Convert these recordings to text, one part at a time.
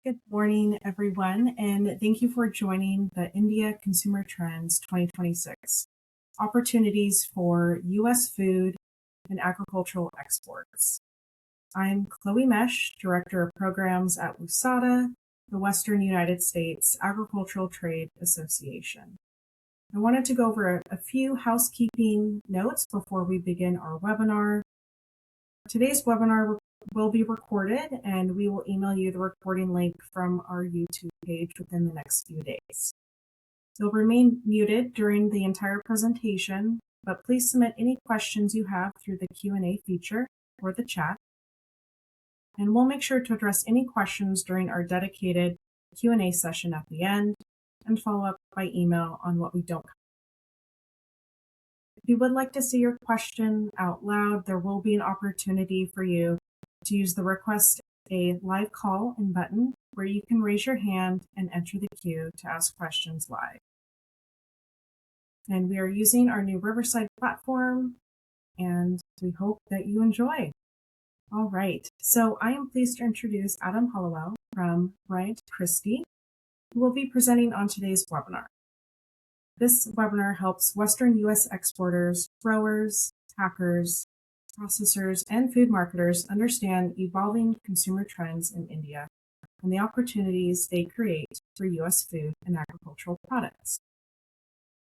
Good morning, everyone, and thank you for joining the India Consumer Trends 2026 Opportunities for U.S. Food and Agricultural Exports. I'm Chloe Mesh, Director of Programs at WUSATA, the Western U.S. Agricultural Trade Association. I wanted to go over a few housekeeping notes before we begin our webinar. Today's webinar will be recorded, and we will email you the recording link from our YouTube page within the next few days. You'll remain muted during the entire presentation, but please submit any questions you have through the Q&A feature or the chat. And we'll make sure to address any questions during our dedicated Q&A session at the end and follow up by email on what we don't cover. If you would like to see your question out loud, there will be an opportunity for you to use the Request a Live Call in button, where you can raise your hand and enter the queue to ask questions live. And we are using our new Riverside platform, and we hope that you enjoy. All right, so I am pleased to introduce Adam Hollowell from Bryant Christie, who will be presenting on today's webinar. This webinar helps Western U.S. exporters, growers, packers, processors, and food marketers understand evolving consumer trends in India and the opportunities they create for U.S. food and agricultural products.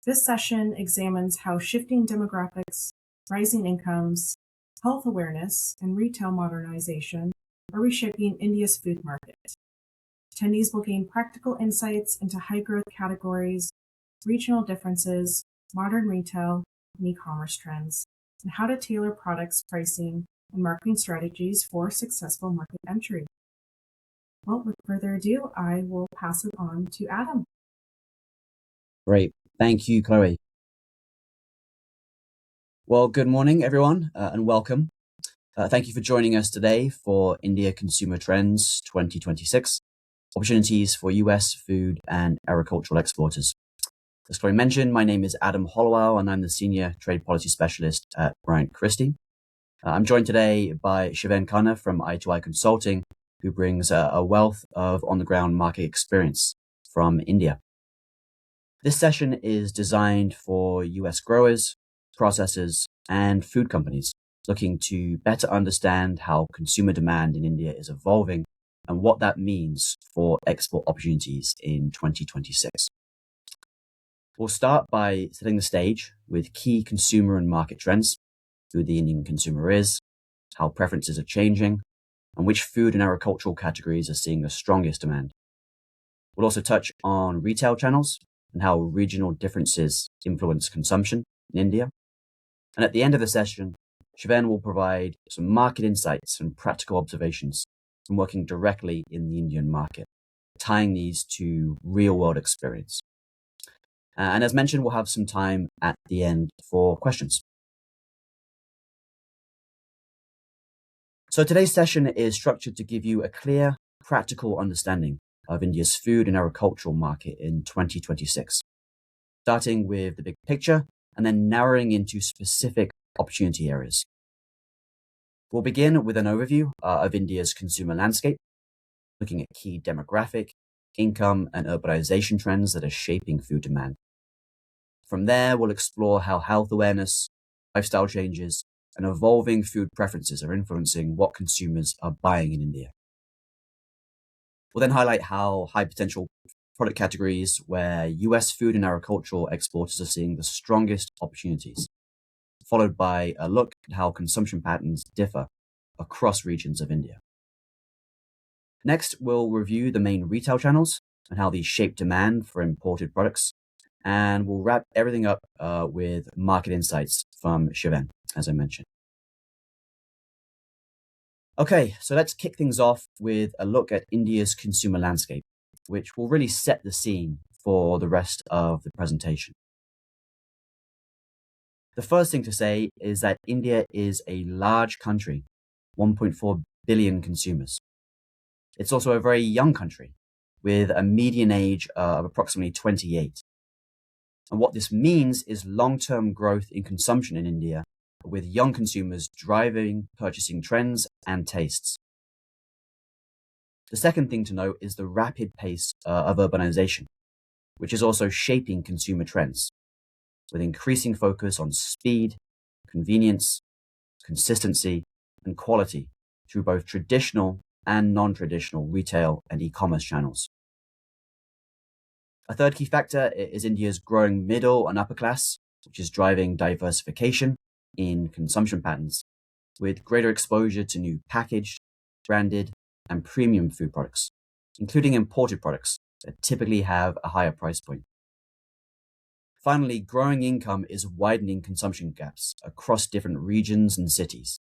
This session examines how shifting demographics, rising incomes, health awareness, and retail modernization are reshaping India's food market. Attendees will gain practical insights into high-growth categories, regional differences, modern retail, and e-commerce trends, and how to tailor products, pricing, and marketing strategies for successful market entry. Well, with further ado, I will pass it on to Adam. Great. Thank you, Chloe. Well, good morning, everyone, and welcome. Thank you for joining us today for India Consumer Trends 2026, Opportunities for U.S. Food and Agricultural Exporters. As Chloe mentioned, my name is Adam Hollowell, and I'm the Senior Trade Policy Specialist at Bryant Christie. I'm joined today by Shiven Khanna from I2I Consulting, who brings a wealth of on-the-ground market experience from India. This session is designed for U.S. growers, processors, and food companies looking to better understand how consumer demand in India is evolving and what that means for export opportunities in 2026. We'll start by setting the stage with key consumer and market trends, who the Indian consumer is, how preferences are changing, and which food and agricultural categories are seeing the strongest demand. We'll also touch on retail channels and how regional differences influence consumption in India. And at the end of the session, Shiven will provide some market insights and practical observations from working directly in the Indian market, tying these to real-world experience. And as mentioned, we'll have some time at the end for questions. So today's session is structured to give you a clear, practical understanding of India's food and agricultural market in 2026, starting with the big picture and then narrowing into specific opportunity areas. We'll begin with an overview of India's consumer landscape, looking at key demographic, income, and urbanization trends that are shaping food demand. From there, we'll explore how health awareness, lifestyle changes, and evolving food preferences are influencing what consumers are buying in India. We'll then highlight how high potential product categories where U.S. food and agricultural exporters are seeing the strongest opportunities, followed by a look at how consumption patterns differ across regions of India. Next, we'll review the main retail channels and how these shape demand for imported products, and we'll wrap everything up with market insights from Shiven, as I mentioned. Okay, so let's kick things off with a look at India's consumer landscape, which will really set the scene for the rest of the presentation. The first thing to say is that India is a large country, 1.4 billion consumers. It's also a very young country, with a median age of approximately 28. And what this means is long-term growth in consumption in India, with young consumers driving purchasing trends and tastes. The second thing to note is the rapid pace of urbanization, which is also shaping consumer trends, with increasing focus on speed, convenience, consistency, and quality through both traditional and non-traditional retail and e-commerce channels. A third key factor is India's growing middle and upper class, which is driving diversification in consumption patterns, with greater exposure to new packaged, branded, and premium food products, including imported products that typically have a higher price point. Finally, growing income is widening consumption gaps across different regions and cities,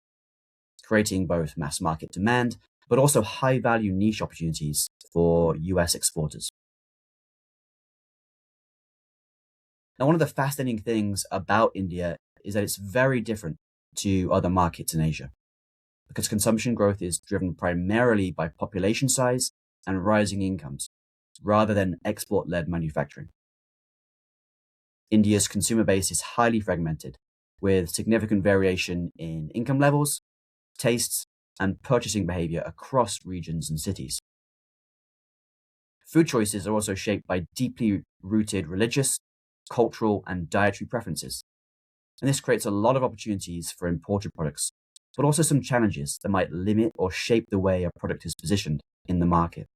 creating both mass market demand, but also high-value niche opportunities for US exporters. Now, one of the fascinating things about India is that it's very different to other markets in Asia, because consumption growth is driven primarily by population size and rising incomes, rather than export-led manufacturing. India's consumer base is highly fragmented, with significant variation in income levels, tastes, and purchasing behavior across regions and cities. Food choices are also shaped by deeply rooted religious, cultural, and dietary preferences. And this creates a lot of opportunities for imported products, but also some challenges that might limit or shape the way a product is positioned in the market.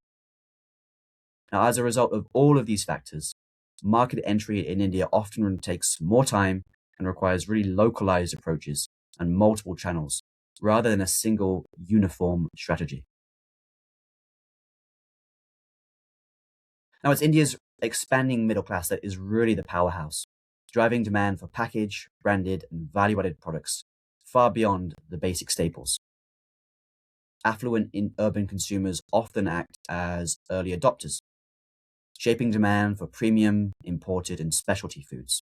Now, as a result of all of these factors, market entry in India often takes more time and requires really localized approaches and multiple channels, rather than a single uniform strategy. Now, it's India's expanding middle class that is really the powerhouse, driving demand for packaged, branded, and value-added products far beyond the basic staples. Affluent urban consumers often act as early adopters, shaping demand for premium, imported, and specialty foods.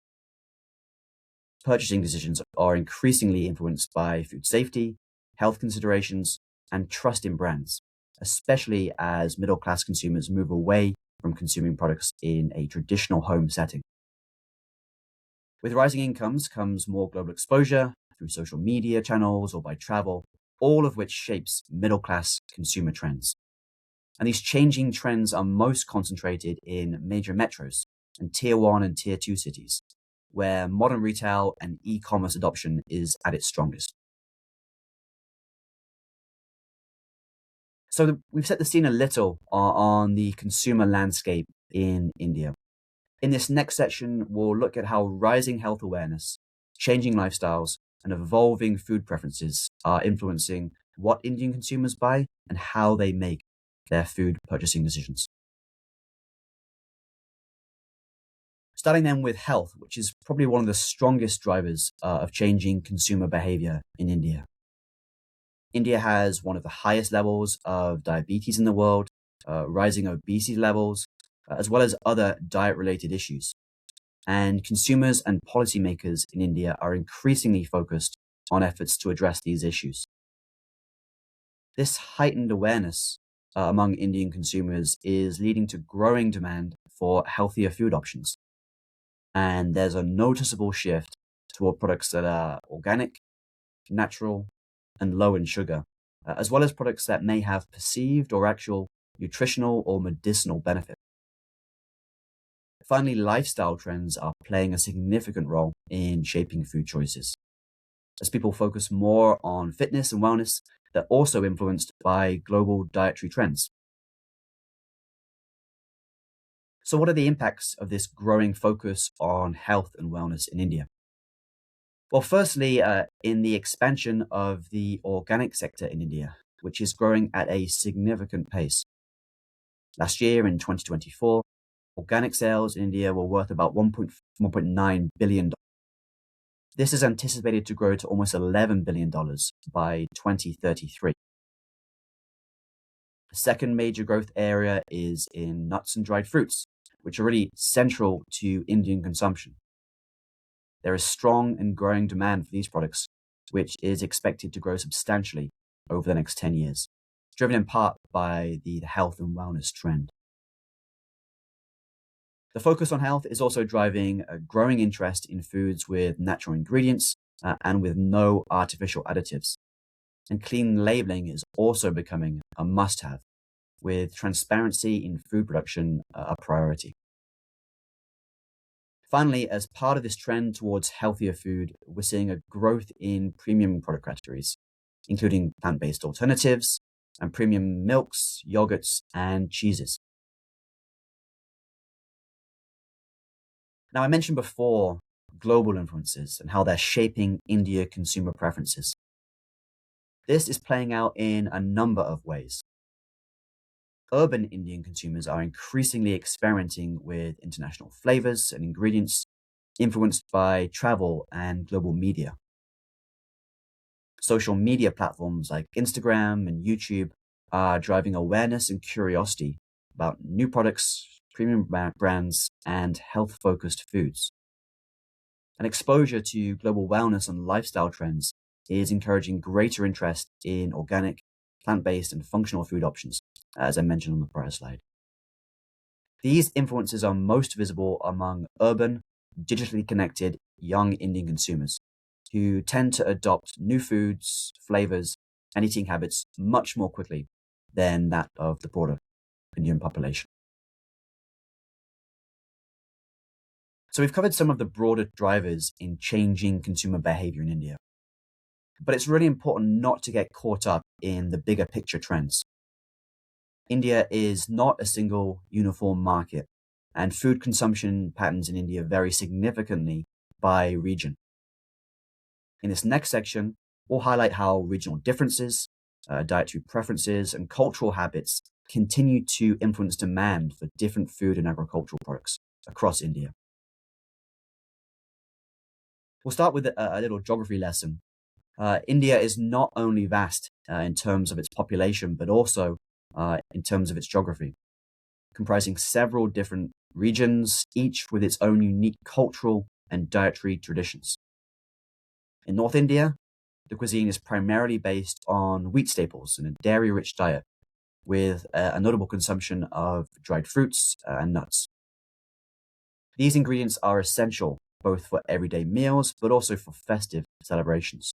Purchasing decisions are increasingly influenced by food safety, health considerations, and trust in brands, especially as middle-class consumers move away from consuming products in a traditional home setting. With rising incomes comes more global exposure through social media channels or by travel, all of which shapes middle-class consumer trends. And these changing trends are most concentrated in major metros and Tier 1 and Tier 2 cities, where modern retail and e-commerce adoption is at its strongest. So we've set the scene a little on the consumer landscape in India. In this next section, we'll look at how rising health awareness, changing lifestyles, and evolving food preferences are influencing what Indian consumers buy and how they make their food purchasing decisions. Starting then with health, which is probably one of the strongest drivers of changing consumer behavior in India. India has one of the highest levels of diabetes in the world, rising obesity levels, as well as other diet-related issues. And consumers and policymakers in India are increasingly focused on efforts to address these issues. This heightened awareness among Indian consumers is leading to growing demand for healthier food options. And there's a noticeable shift toward products that are organic, natural, and low in sugar, as well as products that may have perceived or actual nutritional or medicinal benefit. Finally, lifestyle trends are playing a significant role in shaping food choices. As people focus more on fitness and wellness, they're also influenced by global dietary trends. So what are the impacts of this growing focus on health and wellness in India? Well, firstly, in the expansion of the organic sector in India, which is growing at a significant pace. Last year, in 2024, organic sales in India were worth about $1.9 billion. This is anticipated to grow to almost $11 billion by 2033. The second major growth area is in nuts and dried fruits, which are really central to Indian consumption. There is strong and growing demand for these products, which is expected to grow substantially over the next 10 years, driven in part by the health and wellness trend. The focus on health is also driving a growing interest in foods with natural ingredients and with no artificial additives. And clean labeling is also becoming a must-have with transparency in food production a priority. Finally, as part of this trend towards healthier food, we're seeing a growth in premium product categories, including plant-based alternatives and premium milks, yogurts, and cheeses. Now, I mentioned before global influences and how they're shaping India consumer preferences. This is playing out in a number of ways. Urban Indian consumers are increasingly experimenting with international flavors and ingredients influenced by travel and global media. Social media platforms like Instagram and YouTube are driving awareness and curiosity about new products, premium brands, and health-focused foods. And exposure to global wellness and lifestyle trends is encouraging greater interest in organic, plant-based, and functional food options, as I mentioned on the prior slide. These influences are most visible among urban, digitally connected, young Indian consumers who tend to adopt new foods, flavors, and eating habits much more quickly than that of the broader Indian population. So we've covered some of the broader drivers in changing consumer behavior in India. But it's really important not to get caught up in the bigger picture trends. India is not a single uniform market, and food consumption patterns in India vary significantly by region. In this next section, we'll highlight how regional differences, dietary preferences, and cultural habits continue to influence demand for different food and agricultural products across India. We'll start with a little geography lesson. India is not only vast in terms of its population, but also in terms of its geography, comprising several different regions, each with its own unique cultural and dietary traditions. In North India, the cuisine is primarily based on wheat staples and a dairy-rich diet, with a notable consumption of dried fruits and nuts. These ingredients are essential both for everyday meals, but also for festive celebrations.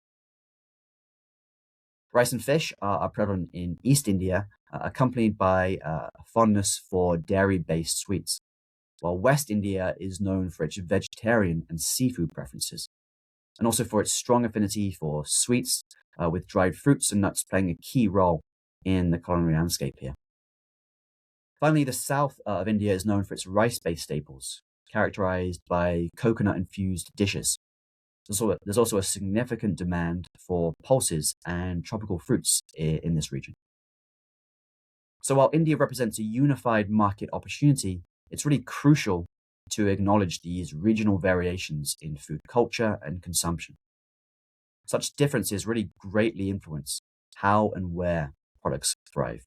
Rice and fish are prevalent in East India, accompanied by a fondness for dairy-based sweets, while West India is known for its vegetarian and seafood preferences, and also for its strong affinity for sweets, with dried fruits and nuts playing a key role in the culinary landscape here. Finally, the south of India is known for its rice-based staples, characterized by coconut-infused dishes. There's also a significant demand for pulses and tropical fruits in this region. So while India represents a unified market opportunity, it's really crucial to acknowledge these regional variations in food culture and consumption. Such differences really greatly influence how and where products thrive.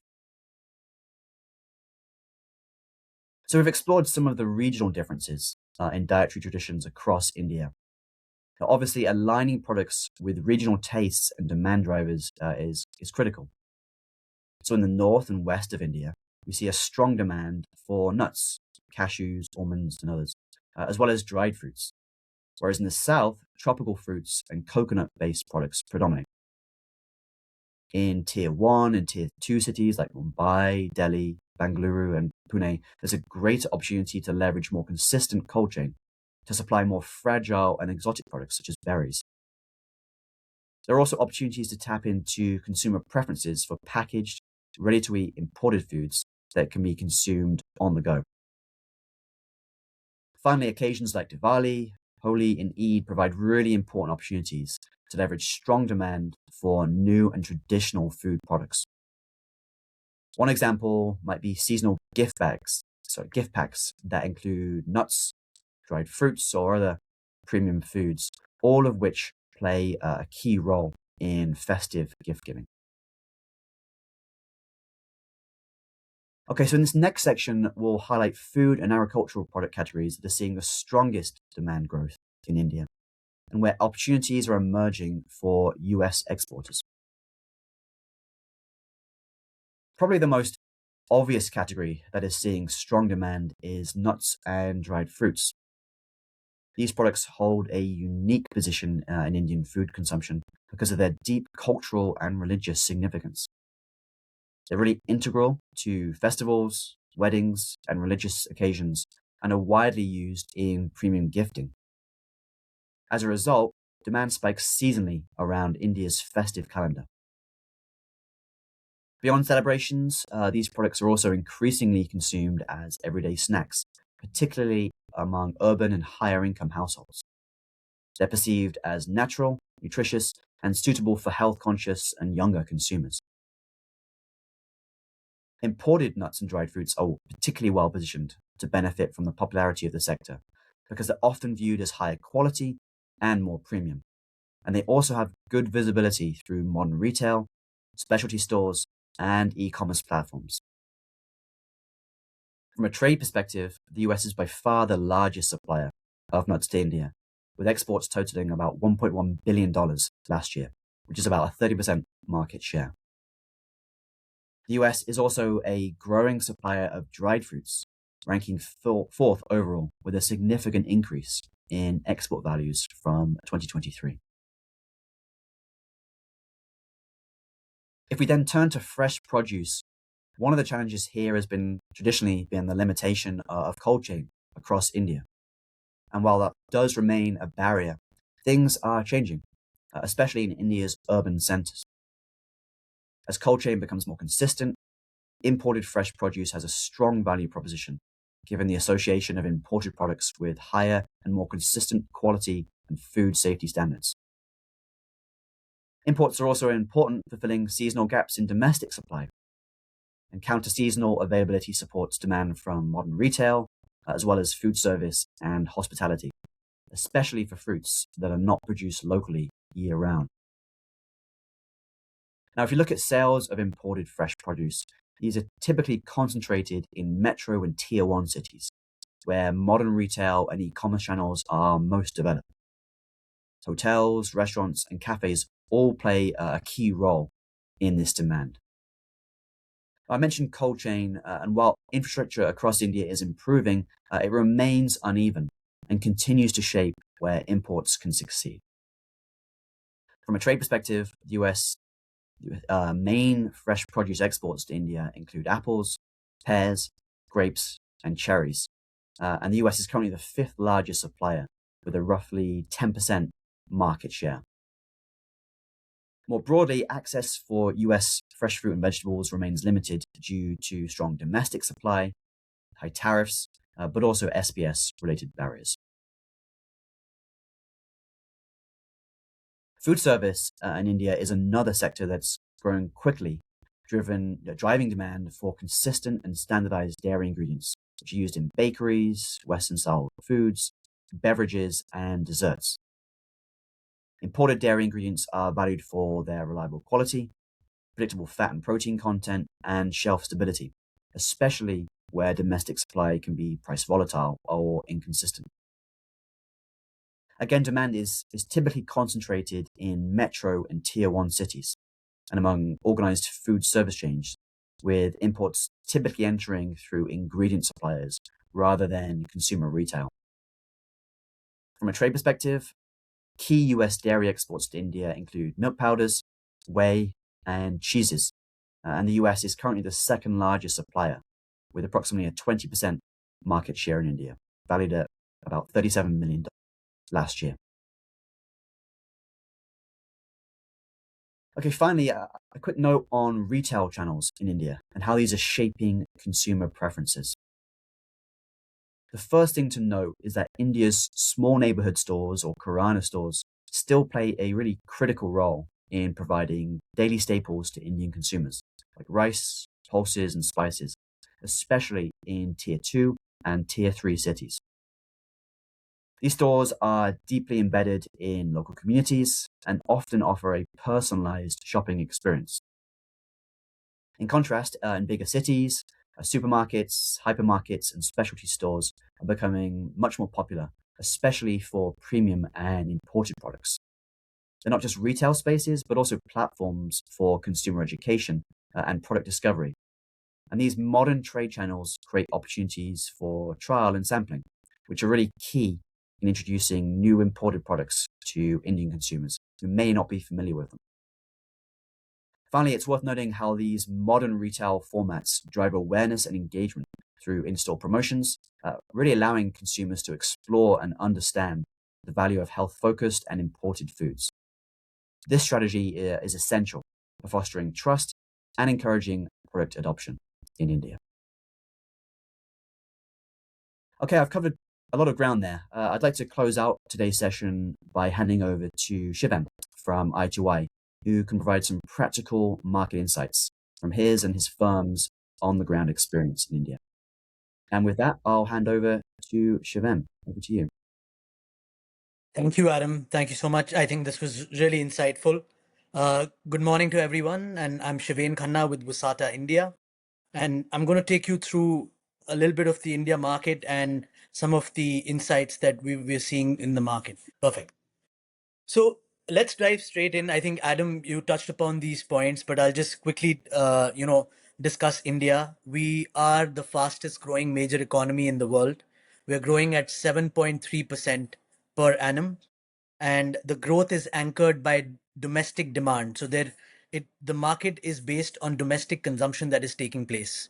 So we've explored some of the regional differences in dietary traditions across India. Now, obviously, aligning products with regional tastes and demand drivers is critical. So in the north and west of India, we see a strong demand for nuts, cashews, almonds, and others, as well as dried fruits. Whereas in the south, tropical fruits and coconut-based products predominate. In Tier 1 and Tier 2 cities like Mumbai, Delhi, Bengaluru, and Pune, there's a greater opportunity to leverage more consistent cold chain to supply more fragile and exotic products such as berries. There are also opportunities to tap into consumer preferences for packaged, ready-to-eat imported foods that can be consumed on the go. Finally, occasions like Diwali, Holi, and Eid provide really important opportunities to leverage strong demand for new and traditional food products. One example might be seasonal gift packs that include nuts, dried fruits, or other premium foods, all of which play a key role in festive gift giving. Okay, so in this next section, we'll highlight food and agricultural product categories that are seeing the strongest demand growth in India and where opportunities are emerging for US exporters. Probably the most obvious category that is seeing strong demand is nuts and dried fruits. These products hold a unique position in Indian food consumption because of their deep cultural and religious significance. They're really integral to festivals, weddings, and religious occasions, and are widely used in premium gifting. As a result, demand spikes seasonally around India's festive calendar. Beyond celebrations, these products are also increasingly consumed as everyday snacks, particularly among urban and higher income households. They're perceived as natural, nutritious, and suitable for health conscious and younger consumers. Imported nuts and dried fruits are particularly well positioned to benefit from the popularity of the sector because they're often viewed as higher quality and more premium. And they also have good visibility through modern retail, specialty stores, and e-commerce platforms. From a trade perspective, the US is by far the largest supplier of nuts to India, with exports totaling about $1.1 billion last year, which is about a 30% market share. The US is also a growing supplier of dried fruits, ranking fourth overall, with a significant increase in export values from 2023. If we then turn to fresh produce, one of the challenges here has traditionally been the limitation of cold chain across India. And while that does remain a barrier, things are changing, especially in India's urban centers. As cold chain becomes more consistent, imported fresh produce has a strong value proposition, given the association of imported products with higher and more consistent quality and food safety standards. Imports are also important for filling seasonal gaps in domestic supply, and counter-seasonal availability supports demand from modern retail, as well as food service and hospitality, especially for fruits that are not produced locally year-round. Now, if you look at sales of imported fresh produce, these are typically concentrated in metro and tier 1 cities, where modern retail and e-commerce channels are most developed. Hotels, restaurants, and cafes all play a key role in this demand. I mentioned cold chain, and while infrastructure across India is improving, it remains uneven and continues to shape where imports can succeed. From a trade perspective, the US main fresh produce exports to India include apples, pears, grapes, and cherries. And the US is currently the fifth largest supplier with a roughly 10% market share. More broadly, access for US fresh fruit and vegetables remains limited due to strong domestic supply, high tariffs, but also SPS-related barriers. Food service in India is another sector that's growing quickly, driving demand for consistent and standardized dairy ingredients, which are used in bakeries, Western-style foods, beverages, and desserts. Imported dairy ingredients are valued for their reliable quality, predictable fat and protein content, and shelf stability, especially where domestic supply can be price volatile or inconsistent. Again, demand is typically concentrated in metro and tier 1 cities and among organized food service chains, with imports typically entering through ingredient suppliers rather than consumer retail. From a trade perspective, key US dairy exports to India include milk powders, whey, and cheeses. And the US is currently the second largest supplier, with approximately a 20% market share in India, valued at about $37 million last year. Okay, finally, a quick note on retail channels in India and how these are shaping consumer preferences. The first thing to note is that India's small neighborhood stores or Kirana stores still play a really critical role in providing daily staples to Indian consumers, like rice, pulses, and spices, especially in tier 2 and tier 3 cities. These stores are deeply embedded in local communities and often offer a personalized shopping experience. In contrast, in bigger cities, supermarkets, hypermarkets, and specialty stores are becoming much more popular, especially for premium and imported products. They're not just retail spaces, but also platforms for consumer education and product discovery. And these modern trade channels create opportunities for trial and sampling, which are really key in introducing new imported products to Indian consumers who may not be familiar with them. Finally, it's worth noting how these modern retail formats drive awareness and engagement through in-store promotions, really allowing consumers to explore and understand the value of health-focused and imported foods. This strategy is essential for fostering trust and encouraging product adoption in India. Okay, I've covered a lot of ground there. I'd like to close out today's session by handing over to Shivam from I2I, who can provide some practical market insights from his and his firm's on-the-ground experience in India. And with that, I'll hand over to Shivam. Over to you. Thank you, Adam. Thank you so much. I think this was really insightful. Good morning to everyone, and I'm Shivain Khanna with WUSATA India, and I'm going to take you through a little bit of the India market and some of the insights that we're seeing in the market. Perfect. So let's dive straight in. I think Adam, you touched upon these points, but I'll just quickly, discuss India. We are the fastest growing major economy in the world. We're growing at 7.3% per annum, and the growth is anchored by domestic demand. So the market is based on domestic consumption that is taking place.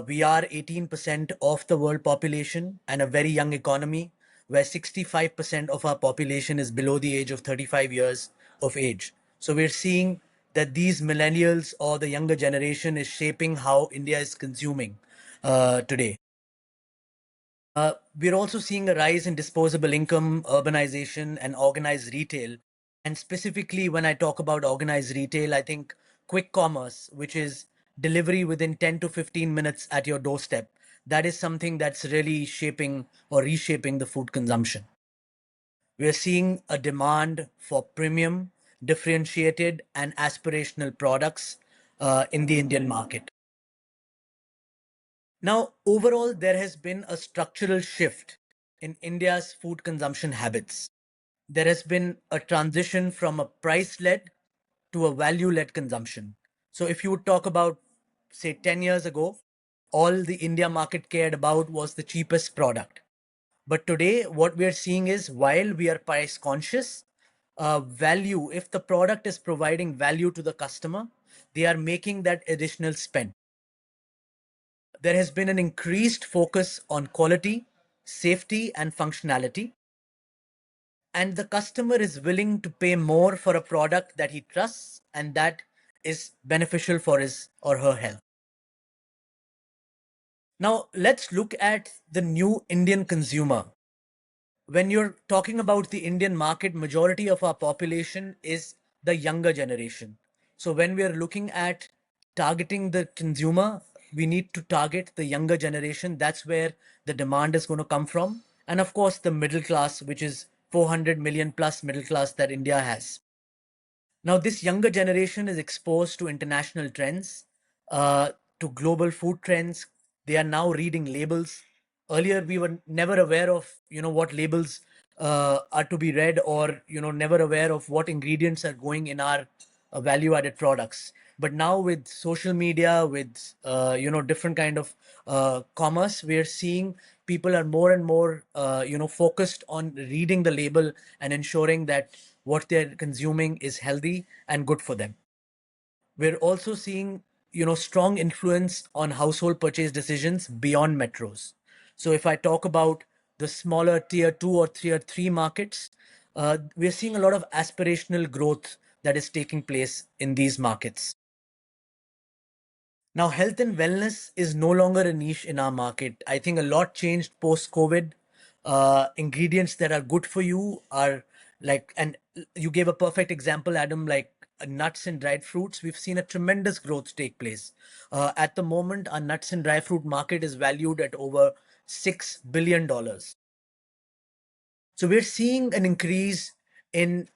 We are 18% of the world population and a very young economy where 65% of our population is below the age of 35 years of age. So we're seeing that these millennials or the younger generation is shaping how India is consuming today. We're also seeing a rise in disposable income, urbanization, and organized retail. And specifically, when I talk about organized retail, I think quick commerce, which is delivery within 10 to 15 minutes at your doorstep. That is something that's really shaping or reshaping the food consumption. We are seeing a demand for premium, differentiated, and aspirational products in the Indian market. Now, overall, there has been a structural shift in India's food consumption habits. There has been a transition from a price led to a value led consumption. So, if you would talk about, say, 10 years ago, all the India market cared about was the cheapest product. But today, what we are seeing is while we are price conscious, value, if the product is providing value to the customer, they are making that additional spend. There has been an increased focus on quality, safety, and functionality. And the customer is willing to pay more for a product that he trusts and that is beneficial for his or her health. Now, let's look at the new Indian consumer. When you're talking about the Indian market, majority of our population is the younger generation. So when we are looking at targeting the consumer, we need to target the younger generation. That's where the demand is going to come from. And of course, the middle class, which is 400 million plus middle class that India has. Now, this younger generation is exposed to international trends, to global food trends. They are now reading labels. Earlier, we were never aware of, what labels are to be read, or, never aware of what ingredients are going in our value-added products. But now with social media, with, different kind of commerce, we are seeing people are more and more, focused on reading the label and ensuring that what they're consuming is healthy and good for them. We're also seeing, strong influence on household purchase decisions beyond metros. So if I talk about the smaller tier 2 or tier 3 markets, we're seeing a lot of aspirational growth that is taking place in these markets. Now, health and wellness is no longer a niche in our market. I think a lot changed post COVID. Ingredients that are good for you are like, and you gave a perfect example, Adam, like nuts and dried fruits. We've seen a tremendous growth take place. At the moment, our nuts and dry fruit market is valued at over $6 billion. So we're seeing an increase in,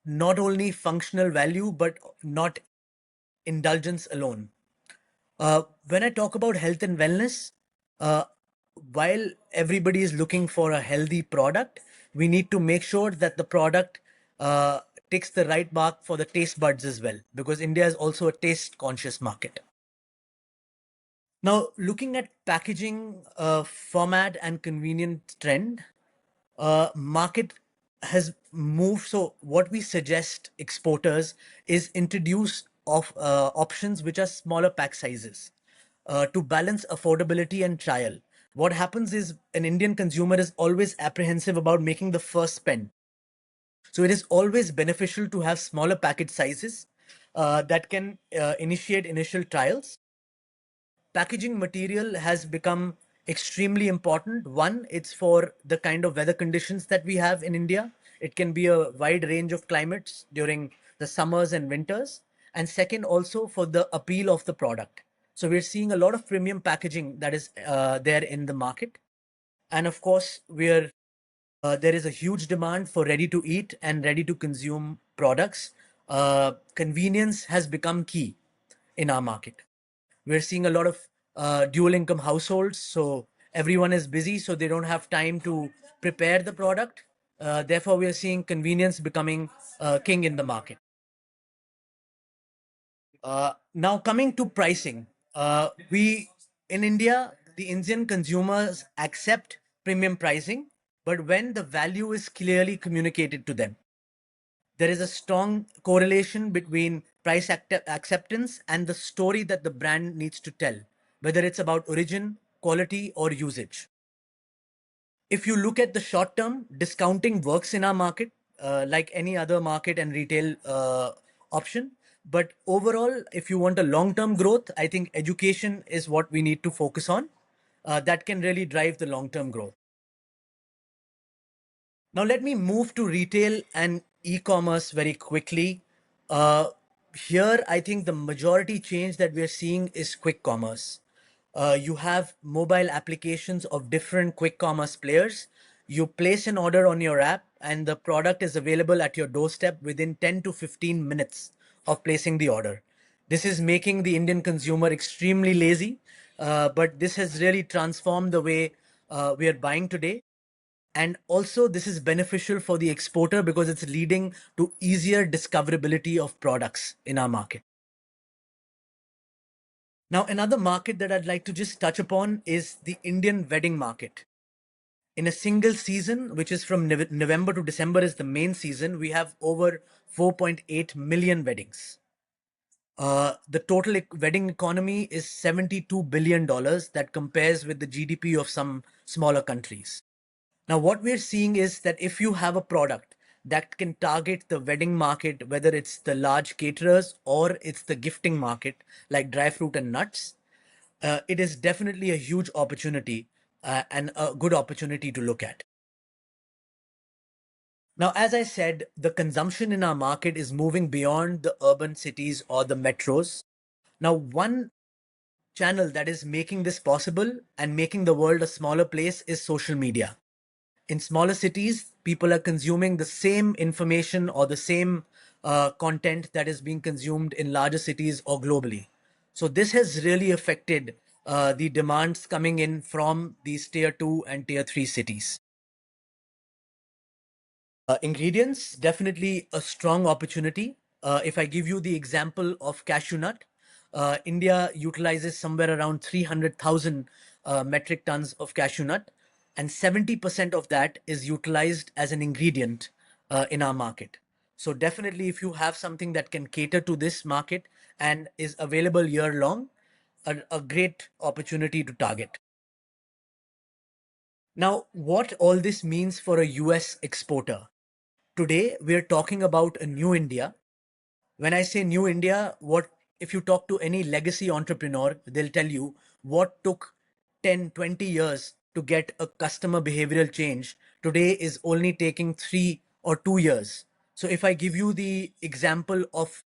not only functional value, but not indulgence alone. When I talk about health and wellness, uh, while everybody is looking for a healthy product, we need to make sure that the product uh, ticks the right mark for the taste buds as well, because India is also a taste conscious market. Now, looking at packaging format and convenient trend, market has moved. So what we suggest exporters is introduce of options which are smaller pack sizes to balance affordability and trial. What happens is an Indian consumer is always apprehensive about making the first spend. So it is always beneficial to have smaller packet sizes that can initiate initial trials. Packaging material has become extremely important. One, it's for the kind of weather conditions that we have in India. It can be a wide range of climates during the summers and winters. And second, also for the appeal of the product. So we're seeing a lot of premium packaging that is there in the market. And of course, there is a huge demand for ready to eat and ready to consume products. Convenience has become key in our market. We're seeing a lot of dual income households, so everyone is busy, so they don't have time to prepare the product. Therefore, we are seeing convenience becoming king in the market. Now, coming to pricing, we in India, the Indian consumers accept premium pricing, but when the value is clearly communicated to them, there is a strong correlation between acceptance and the story that the brand needs to tell, whether it's about origin, quality, or usage. If you look at the short term, discounting works in our market, like any other market and retail option. But overall, if you want a long term growth, I think education is what we need to focus on. That can really drive the long term growth. Now, let me move to retail and e commerce very quickly. Uh, Here, I think the majority change that we're seeing is quick commerce. You have mobile applications of different quick commerce players. You place an order on your app, and the product is available at your doorstep within 10 to 15 minutes of placing the order. This is making the Indian consumer extremely lazy, but this has really transformed the way we are buying today. And also, this is beneficial for the exporter because it's leading to easier discoverability of products in our market. Now, another market that I'd like to just touch upon is the Indian wedding market. In a single season, which is from November to December, is the main season, we have over 4.8 million weddings. The total wedding economy is $72 billion. That compares with the GDP of some smaller countries. Now, what we're seeing is that if you have a product that can target the wedding market, whether it's the large caterers or it's the gifting market, like dry fruit and nuts, it is definitely a huge opportunity and a good opportunity to look at. Now, as I said, the consumption in our market is moving beyond the urban cities or the metros. Now, one channel that is making this possible and making the world a smaller place is social media. In smaller cities, people are consuming the same information or the same content that is being consumed in larger cities or globally. So this has really affected the demands coming in from these tier 2 and tier 3 cities. Ingredients, definitely a strong opportunity. If I give you the example of cashew nut, India utilizes somewhere around 300,000 metric tons of cashew nut, and 70% of that is utilized as an ingredient in our market. So definitely, if you have something that can cater to this market and is available year long, a great opportunity to target. Now, what all this means for a US exporter? Today, we're talking about a new India. When I say new India, what if you talk to any legacy entrepreneur, they'll tell you what took 10, 20 years to get a customer behavioral change today is only taking 3 or 2 years. So if I give you the example of,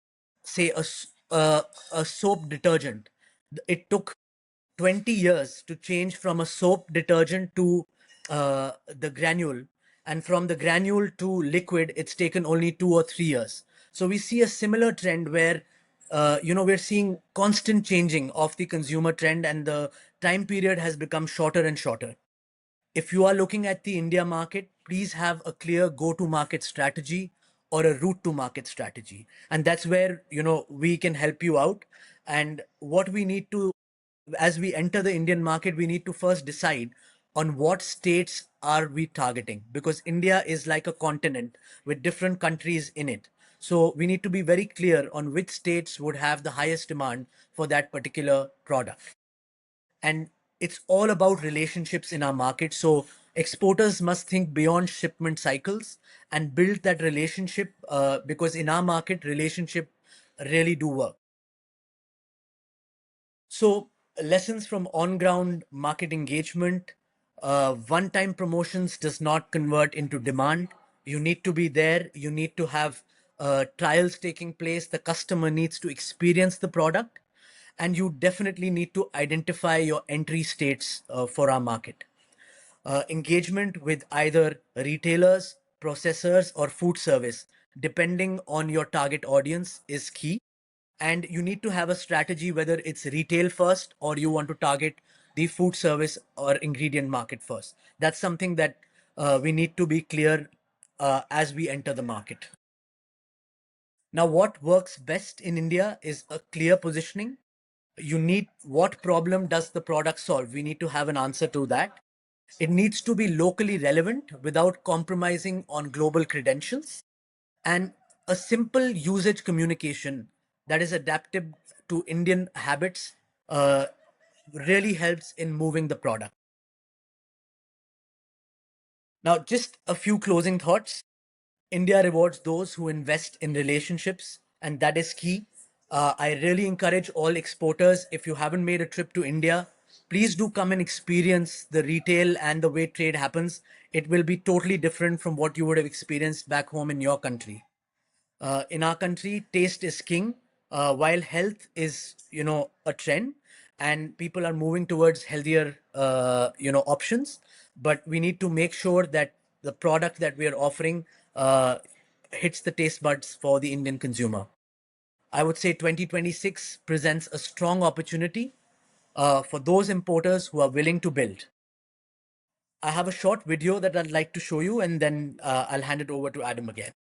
say, a soap detergent, it took 20 years to change from a soap detergent to the granule, and from the granule to liquid it's taken only 2 or 3 years. So we see a similar trend where we're seeing constant changing of the consumer trend, and the time period has become shorter and shorter. If you are looking at the India market, please have a clear go to market strategy or a route to market strategy. And that's where, we can help you out. And what we need to, as we enter the Indian market, we need to first decide on what states are we targeting, because India is like a continent with different countries in it. So we need to be very clear on which states would have the highest demand for that particular product. And it's all about relationships in our market. So exporters must think beyond shipment cycles and build that relationship, because in our market, relationship really do work. So, lessons from on-ground market engagement. One-time promotions does not convert into demand. You need to be there. You need to have trials taking place. The customer needs to experience the product, and you definitely need to identify your entry states for our market. Engagement with either retailers, processors, or food service, depending on your target audience, is key. And you need to have a strategy whether it's retail first or you want to target the food service or ingredient market first. That's something that we need to be clear as we enter the market. Now, what works best in India is a clear positioning. You need, what problem does the product solve? We need to have an answer to that. It needs to be locally relevant without compromising on global credentials, and a simple usage communication that is adaptive to Indian habits uh, really helps in moving the product. Now, just a few closing thoughts. India rewards those who invest in relationships, and that is key. I really encourage all exporters, if you haven't made a trip to India, please do come and experience the retail and the way trade happens. It will be totally different from what you would have experienced back home in your country. In our country, taste is king, while health is, a trend, and people are moving towards healthier, options. But we need to make sure that the product that we are offering hits the taste buds for the Indian consumer. I would say 2026 presents a strong opportunity for those importers who are willing to build. I have a short video that I'd like to show you, and then I'll hand it over to Adam again.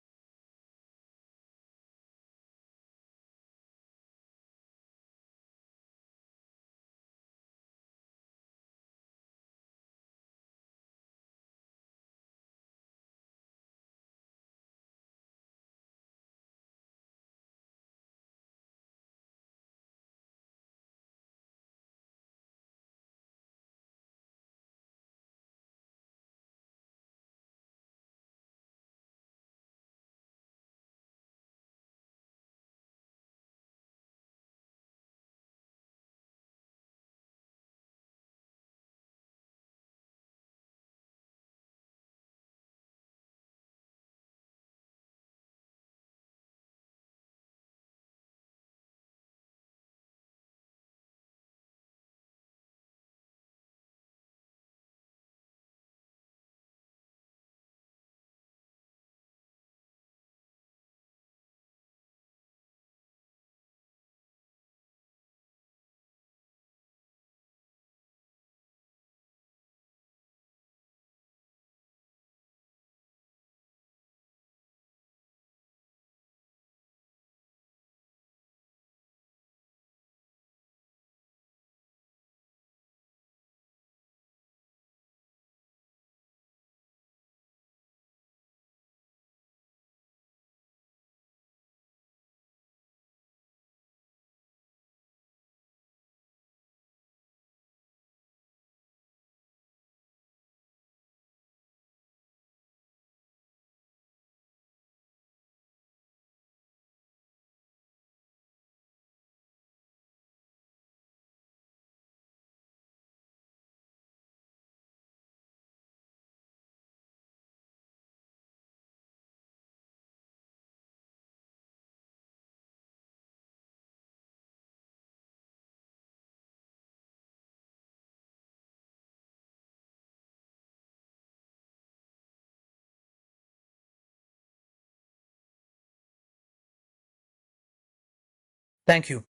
Thank you.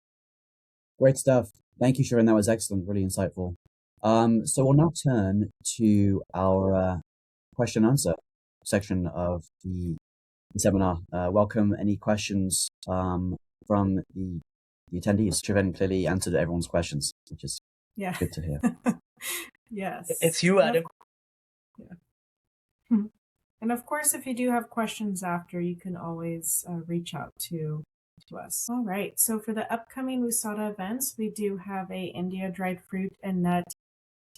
Great stuff. Thank you, Sharon. That was excellent. Really insightful. So we'll now turn to our question and answer section of the seminar. Welcome any questions from the attendees. Sharon clearly answered everyone's questions, which is Yeah. good to hear. Yes. It's you, Adam. Yeah. And of course, if you do have questions after, you can always reach out to us. All right. So for the upcoming WUSATA events, we do have a India dried fruit and nut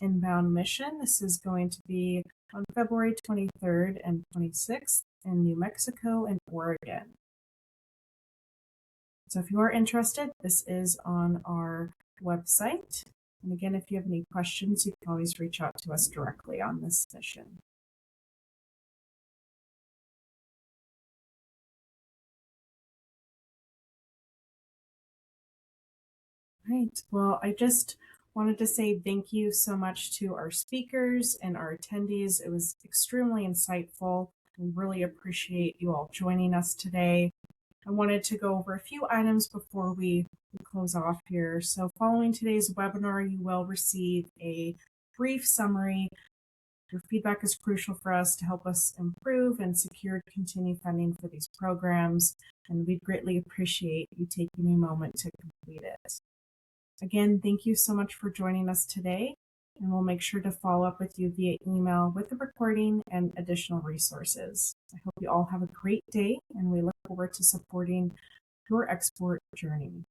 inbound mission. This is going to be on February 23rd and 26th in New Mexico and Oregon. So if you are interested, this is on our website. And again, if you have any questions, you can always reach out to us directly on this mission. Right. Well, I just wanted to say thank you so much to our speakers and our attendees. It was extremely insightful. We really appreciate you all joining us today. I wanted to go over a few items before we close off here. So following today's webinar, you will receive a brief summary. Your feedback is crucial for us to help us improve and secure continued funding for these programs, and we'd greatly appreciate you taking a moment to complete it. Again, thank you so much for joining us today, and we'll make sure to follow up with you via email with the recording and additional resources. I hope you all have a great day, and we look forward to supporting your export journey.